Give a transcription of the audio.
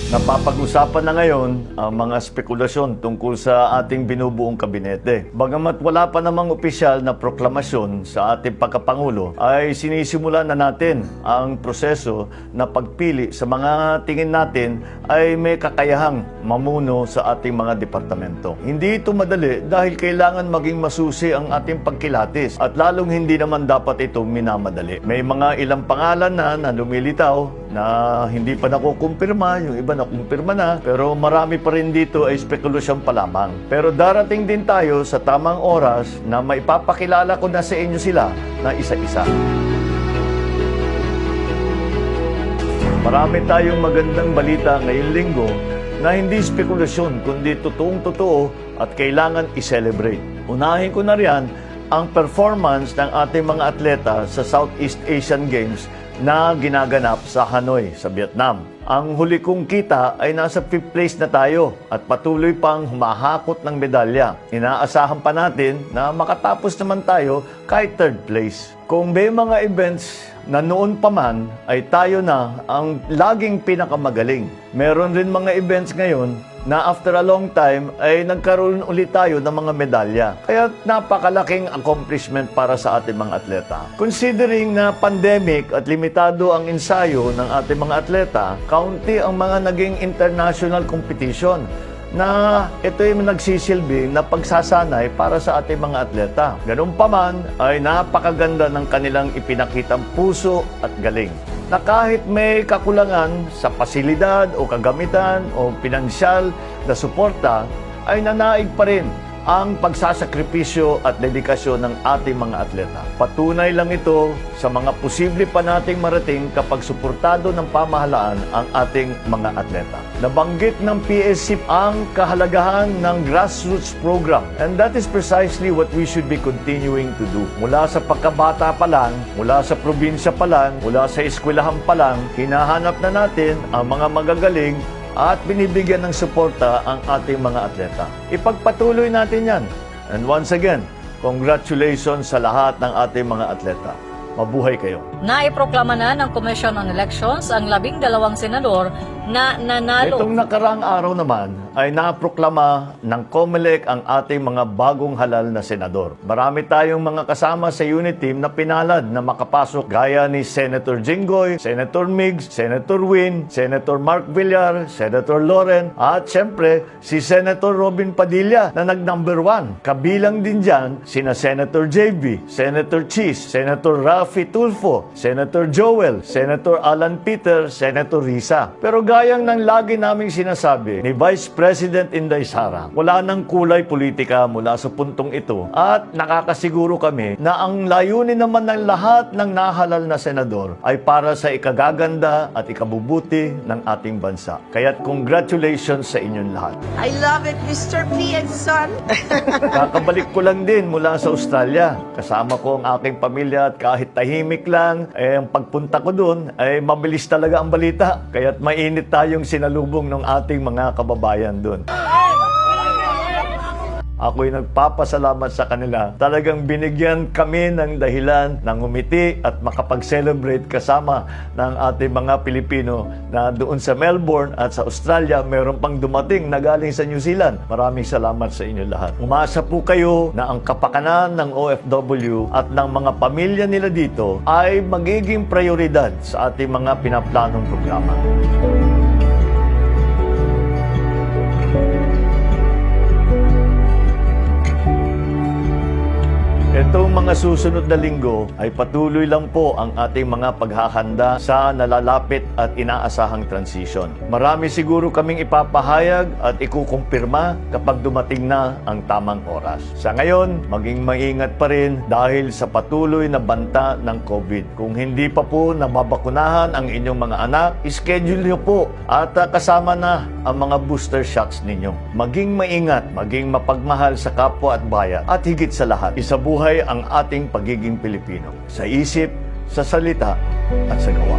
Napapag-usapan na ngayon ang mga spekulasyon tungkol sa ating binubuong kabinete. Bagamat wala pa namang opisyal na proklamasyon sa ating pagkapangulo, ay sinisimula na natin ang proseso na pagpili sa mga tingin natin ay may kakayahang mamuno sa ating mga departamento. Hindi ito madali dahil kailangan maging masusi ang ating pagkilatis at lalong hindi naman dapat ito minamadali. May mga ilang pangalan na lumilitaw na hindi pa nakukumpirma, yung iba nakumpirma na, pero marami pa rin dito ay spekulasyon pa lamang. Pero darating din tayo sa tamang oras na maipapakilala ko na sa inyo sila na isa-isa. Marami tayong magandang balita ngayong linggo na hindi spekulasyon kundi totoong-totoo at kailangan i-celebrate. Unahin ko na riyan ang performance ng ating mga atleta sa Southeast Asian Games na ginaganap sa Hanoi, sa Vietnam. Ang huli kong kita ay nasa 5th place na tayo at patuloy pang humahakot ng medalya. Inaasahan pa natin na makatapos naman tayo kahit 3rd place. Kung may mga events na noon pa man ay tayo na ang laging pinakamagaling. Meron rin mga events ngayon na after a long time ay nagkaroon ulit tayo ng mga medalya. Kaya napakalaking accomplishment para sa ating mga atleta. Considering na pandemic at limitado ang ensayo ng ating mga atleta, kaunti ang mga naging international competition na ito ay nagsisilbi na pagsasanay para sa ating mga atleta. Ganun pa man ay napakaganda ng kanilang ipinakitang puso at galing na kahit may kakulangan sa pasilidad o kagamitan o pinansyal na suporta, ay nanaig pa rin ang pagsasakripisyo at dedikasyon ng ating mga atleta. Patunay lang ito sa mga posible pa nating marating kapag suportado ng pamahalaan ang ating mga atleta. Nabanggit ng PSC ang kahalagahan ng grassroots program, and that is precisely what we should be continuing to do. Mula sa pagkabata pa lang, mula sa probinsya pa lang, mula sa eskwelahan pa lang, hinahanap na natin ang mga magagaling at binibigyan ng suporta ang ating mga atleta. Ipagpatuloy natin yan. And once again, congratulations sa lahat ng ating mga atleta. Mabuhay kayo. Naiproklama na ng Commission on Elections ang 12 senador na nanalo. Itong nakaraang araw naman ay naproklama ng COMELEC ang ating mga bagong halal na senador. Marami tayong mga kasama sa unit team na pinalad na makapasok gaya ni Senator Jinggoy, Senator Migs, Senator Win, Senator Mark Villar, Senator Loren, at syempre si Senator Robin Padilla na nag-number 1. Kabilang din dyan sina Senator JB, Senator Cheese, Senator Rafi Tulfo, Senator Joel, Senator Alan Peter, Senator Risa. Pero gayang ng lagi naming sinasabi ni Vice President Inday Sara, wala nang kulay politika mula sa puntong ito at nakakasiguro kami na ang layunin naman ng lahat ng nahalal na senador ay para sa ikagaganda at ikabubuti ng ating bansa. Kaya't congratulations sa inyong lahat. I love it, Mr. P and Son. Kakabalik ko lang din mula sa Australia. Kasama ko ang aking pamilya at kahit tahimik lang, ang pagpunta ko doon ay mabilis talaga ang balita. Kaya't mainit tayong sinalubong ng ating mga kababayan doon. Ako'y nagpapasalamat sa kanila. Talagang binigyan kami ng dahilan ng umiti at makapag-celebrate kasama ng ating mga Pilipino na doon sa Melbourne at sa Australia, meron pang dumating na galing sa New Zealand. Maraming salamat sa inyo lahat. Umasa po kayo na ang kapakanan ng OFW at ng mga pamilya nila dito ay magiging prioridad sa ating mga pinaplanong programa. Itong mga susunod na linggo ay patuloy lang po ang ating mga paghahanda sa nalalapit at inaasahang transition. Marami siguro kaming ipapahayag at ikukumpirma kapag dumating na ang tamang oras. Sa ngayon, maging maingat pa rin dahil sa patuloy na banta ng COVID. Kung hindi pa po nababakunahan ang inyong mga anak, schedule niyo po at kasama na ang mga booster shots ninyo. Maging maingat, maging mapagmahal sa kapwa at bayan at higit sa lahat, isabuhay ang ating pagiging Pilipino sa isip, sa salita at sa gawa.